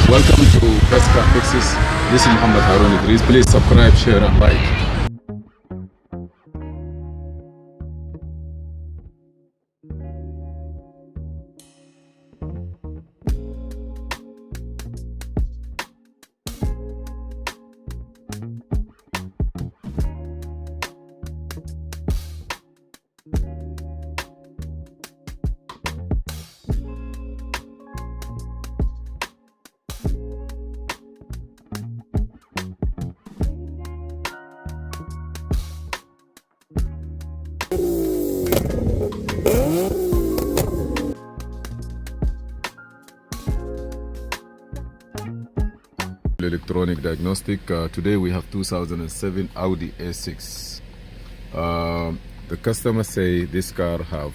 Welcome to Best Car Fixes. This is Mohamed Harun Idris. Please subscribe, share and like. Electronic diagnostic. Today we have 2007 Audi A6. The customer say this car have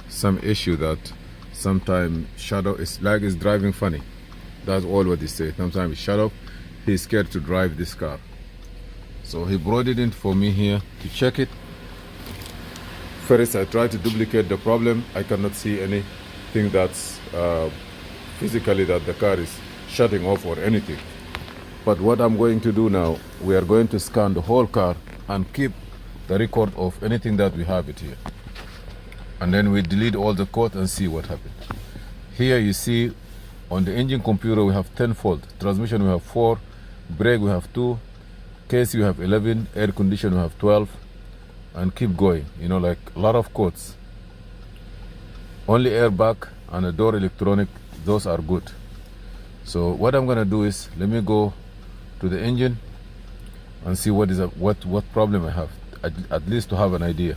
some issue that sometimes shadow is like it's driving funny. That's all what he say. Sometimes it's shadow. He's scared to drive this car. So he brought it in for me here to check it. First I tried to duplicate the problem. I cannot see anything that's physically that the car is shutting off or anything. But what I'm going to do now, we are going to scan the whole car and keep the record of anything that we have it here. And then we delete all the code and see what happened. Here you see on the engine computer we have 10 fault. Transmission we have 4, brake we have 2, case we have 11, air condition we have 12, and keep going. You know, like a lot of codes. Only airbag and a door electronic, those are good. So what I'm gonna do is, let me go to the engine and see what problem I have, at least to have an idea.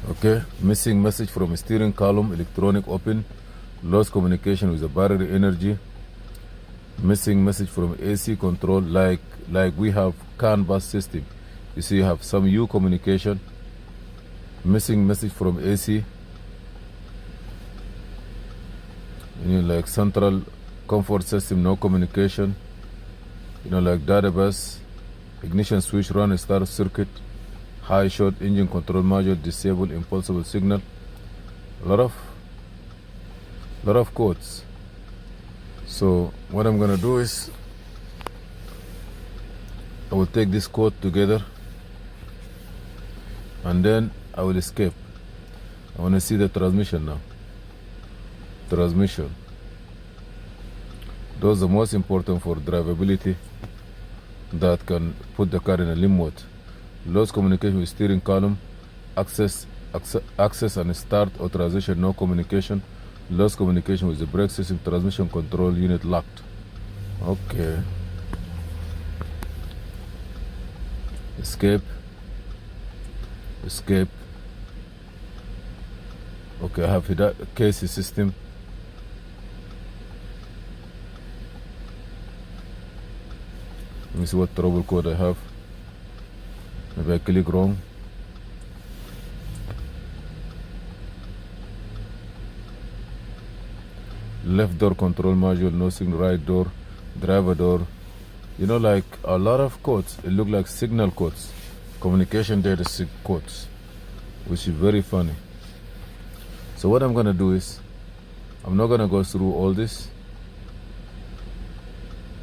Okay, missing message from steering column, electronic open, lost communication with the battery energy, missing message from AC control, like we have CAN bus system. You see you have some U communication, missing message from AC, you know, like central comfort system, no communication, you know, like data bus, ignition switch, run start circuit, high short, engine control module, disable, impulsive signal. A lot of codes. So what I'm gonna do is I will take this code together and then I will escape. I want to see the transmission now. Transmission. Those are the most important for drivability, that can put the car in a limb mode. Lost communication with steering column, access and start authorization, no communication. Lost communication with the brake system, transmission control unit locked. Okay. Escape. Okay, I have that case system. Let me see what trouble code I have. Maybe I click wrong. Left door control module, no signal, right door, driver door. You know, like a lot of codes. It look like signal codes, communication data codes, which is very funny. So what I'm gonna do is, I'm not gonna go through all this,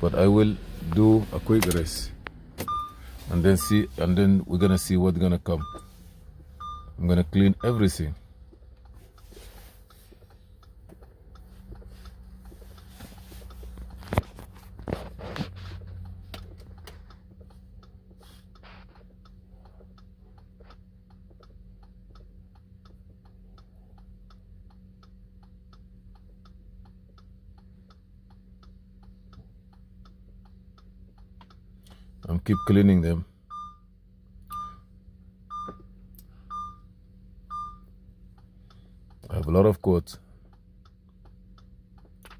but I will do a quick race and then we're gonna see what's gonna come. I'm gonna clean everything. And keep cleaning them. I have a lot of codes.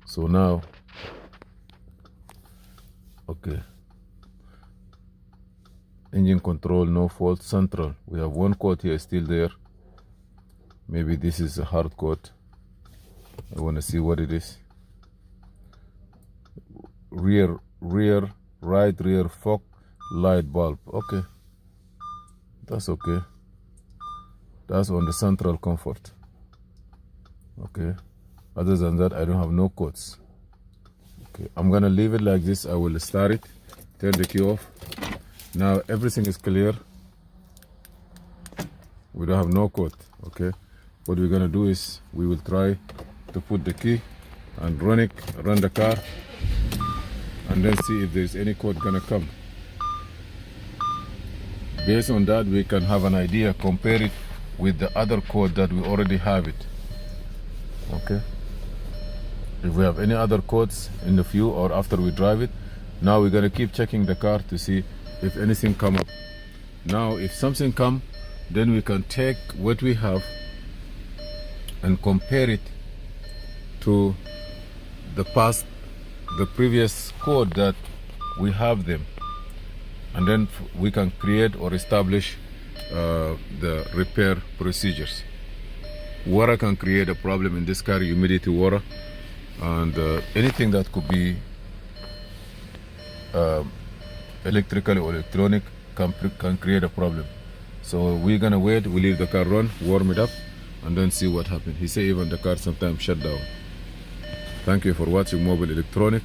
So now, okay. Engine control, no fault, central. We have one code here still there. Maybe this is a hard code. I want to see what it is. Right rear fog light bulb. Okay, that's okay. That's on the central comfort. Okay, Other than that, I don't have no codes. Okay, I'm gonna leave it like this. I will start it, turn the key off. Now everything is clear. We don't have no code. Okay, what we're gonna do is we will try to put the key and run the car, and then see if there's any code gonna come. Based on that, we can have an idea, compare it with the other code that we already have it. Okay, if we have any other codes in the view or after we drive it, now we're gonna keep checking the car to see if anything come up. Now if something come, then we can take what we have and compare it to the previous code that we have them, and then we can create or establish the repair procedures. Water can create a problem in this car, humidity, water, and anything that could be electrical or electronic can create a problem. So we're gonna wait, we leave the car run, warm it up, and then see what happens. He say even the car sometimes shut down. Thank you for watching Mobile Electronic.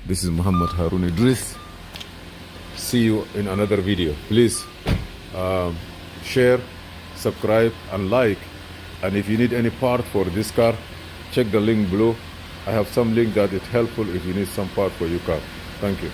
This is Mohamed Harun Idris. See you in another video. Please share, subscribe, and like. And if you need any part for this car, check the link below. I have some link that is helpful if you need some part for your car. Thank you.